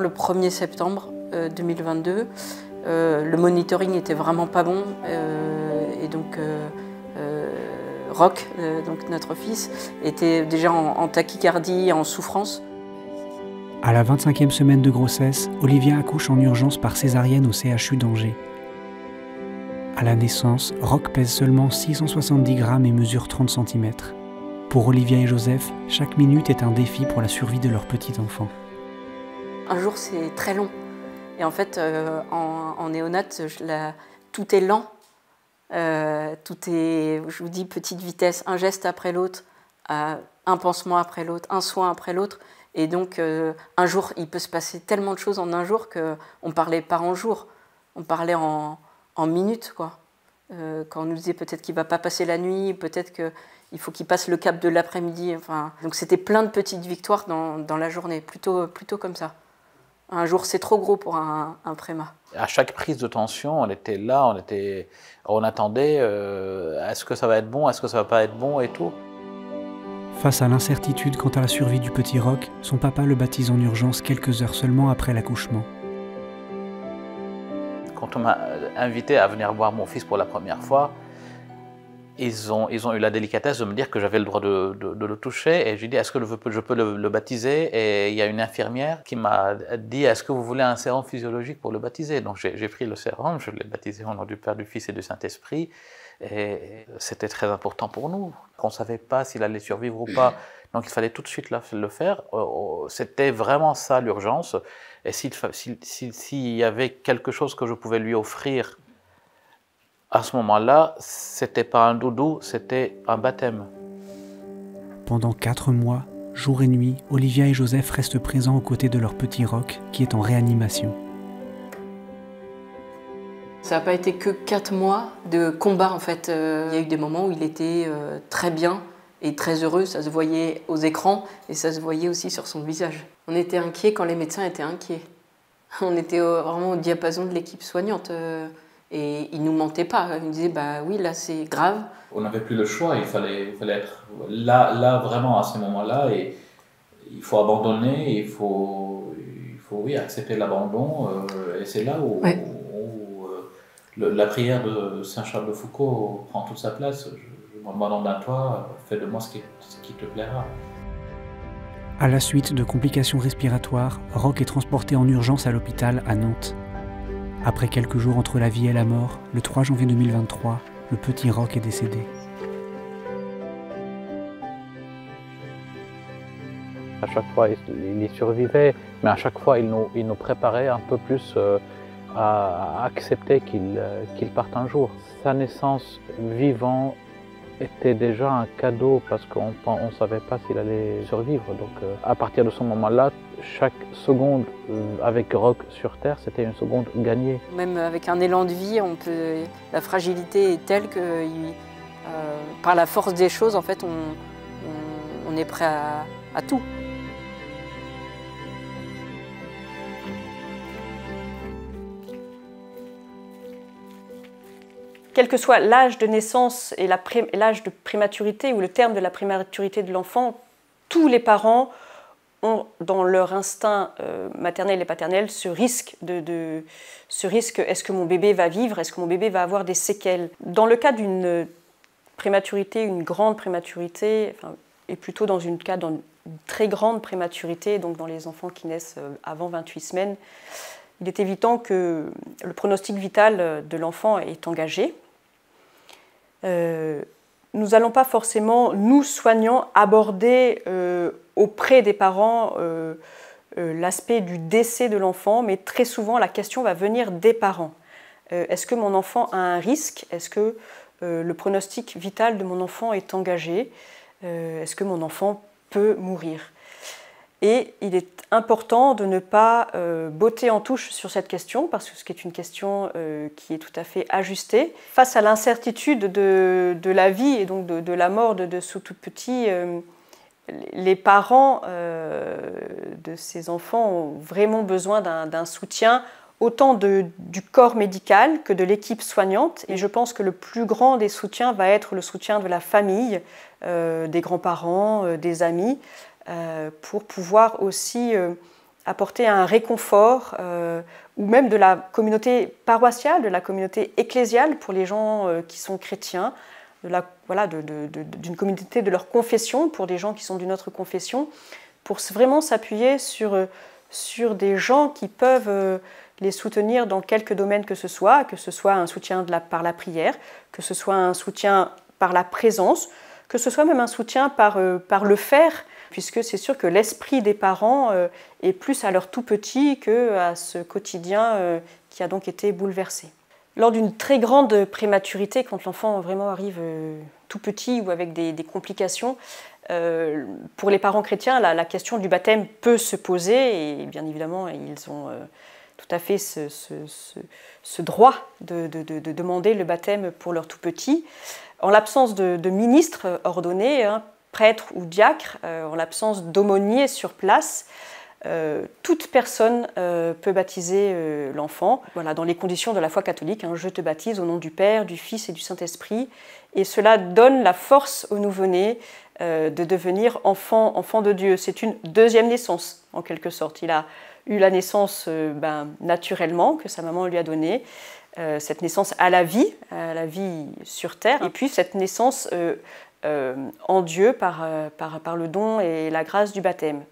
Le 1er septembre 2022, le monitoring était vraiment pas bon et donc Roch, donc notre fils, était déjà en tachycardie, en souffrance. À la 25e semaine de grossesse, Olivia accouche en urgence par césarienne au CHU d'Angers. À la naissance, Roch pèse seulement 670 grammes et mesure 30 cm. Pour Olivia et Joseph, chaque minute est un défi pour la survie de leur petit enfant. Un jour, c'est très long. Et en fait, en néonat, tout est lent. Tout est, je vous dis, petite vitesse, un geste après l'autre, un pansement après l'autre, un soin après l'autre. Et donc, un jour, il peut se passer tellement de choses en un jour qu'on ne parlait pas en jours, on parlait en minutes, quoi. Quand on nous disait peut-être qu'il ne va pas passer la nuit, peut-être qu'il faut qu'il passe le cap de l'après-midi. Enfin, donc, c'était plein de petites victoires dans la journée, plutôt comme ça. Un jour, c'est trop gros pour un préma. À chaque prise de tension, on était là, on attendait, est-ce que ça va être bon, est-ce que ça va pas être bon et tout. Face à l'incertitude quant à la survie du petit Roch, son papa le baptise en urgence quelques heures seulement après l'accouchement. Quand on m'a invité à venir voir mon fils pour la première fois, ils ont eu la délicatesse de me dire que j'avais le droit de le toucher. Et je lui ai dit, est-ce que je peux le baptiser? Et il y a une infirmière qui m'a dit, est-ce que vous voulez un sérum physiologique pour le baptiser? Donc j'ai pris le sérum, je l'ai baptisé au nom du Père, du Fils et du Saint-Esprit. Et c'était très important pour nous. On ne savait pas s'il allait survivre ou pas. Donc il fallait tout de suite le faire. C'était vraiment ça l'urgence. Et s'il y avait quelque chose que je pouvais lui offrir à ce moment-là, c'était pas un doudou, c'était un baptême. Pendant 4 mois, jour et nuit, Olivia et Joseph restent présents aux côtés de leur petit Roch, qui est en réanimation. Ça n'a pas été que 4 mois de combat, en fait. Il y a eu des moments où il était très bien et très heureux. Ça se voyait aux écrans et ça se voyait aussi sur son visage. On était inquiets quand les médecins étaient inquiets. On était vraiment au diapason de l'équipe soignante. Et il ne nous mentait pas, il nous disait bah oui là c'est grave. On n'avait plus le choix, il fallait être là vraiment à ce moment-là et il faut abandonner, il faut oui, accepter l'abandon et c'est là où, ouais. La prière de Saint Charles de Foucault prend toute sa place. Je m'abandonne à toi, fais de moi ce qui te plaira. À la suite de complications respiratoires, Roch est transporté en urgence à l'hôpital à Nantes. Après quelques jours entre la vie et la mort, le 3 janvier 2023, le petit Roch est décédé. À chaque fois, il y survivait, mais à chaque fois, il nous préparait un peu plus à accepter qu'il parte un jour. Sa naissance vivant était déjà un cadeau parce qu'on ne savait pas s'il allait survivre. Donc à partir de ce moment-là, chaque seconde avec Roch sur Terre, c'était une seconde gagnée. Même avec un élan de vie, la fragilité est telle que par la force des choses, en fait, on est prêt à tout. Quel que soit l'âge de naissance et l'âge de prématurité ou le terme de la prématurité de l'enfant, tous les parents ont dans leur instinct maternel et paternel ce risque, est-ce que mon bébé va vivre, est-ce que mon bébé va avoir des séquelles? Dans le cas d'une prématurité, une grande prématurité, et plutôt dans une très grande prématurité, donc dans les enfants qui naissent avant 28 semaines, il est évident que le pronostic vital de l'enfant est engagé. Nous n'allons pas forcément, nous soignants, aborder auprès des parents l'aspect du décès de l'enfant, mais très souvent la question va venir des parents. Est-ce que mon enfant a un risque? Est-ce que le pronostic vital de mon enfant est engagé? Est-ce que mon enfant peut mourir? Et il est important de ne pas botter en touche sur cette question, parce que c'est une question qui est tout à fait ajustée. Face à l'incertitude de la vie et donc de la mort de ce tout petit, les parents de ces enfants ont vraiment besoin d'un soutien, autant du corps médical que de l'équipe soignante. Et je pense que le plus grand des soutiens va être le soutien de la famille, des grands-parents, des amis, pour pouvoir aussi apporter un réconfort, ou même de la communauté paroissiale, de la communauté ecclésiale pour les gens qui sont chrétiens, d'une communauté de leur confession pour des gens qui sont d'une autre confession, pour vraiment s'appuyer sur des gens qui peuvent les soutenir dans quelque domaine que ce soit un soutien par la prière, que ce soit un soutien par la présence, que ce soit même un soutien par le faire, puisque c'est sûr que l'esprit des parents est plus à leur tout petit qu'à ce quotidien qui a donc été bouleversé. Lors d'une très grande prématurité, quand l'enfant vraiment arrive tout petit ou avec des complications, pour les parents chrétiens, la question du baptême peut se poser, et bien évidemment, ils ont tout à fait ce droit de demander le baptême pour leur tout petit. En l'absence de ministres ordonnés, prêtres ou diacres, en l'absence d'aumôniers sur place, toute personne peut baptiser l'enfant, dans les conditions de la foi catholique. Je te baptise au nom du Père, du Fils et du Saint-Esprit. Et cela donne la force au nouveau-né de devenir enfant de Dieu. C'est une deuxième naissance, en quelque sorte. Il a eu la naissance naturellement, que sa maman lui a donnée, cette naissance à la vie sur terre, et puis cette naissance en Dieu par le don et la grâce du baptême.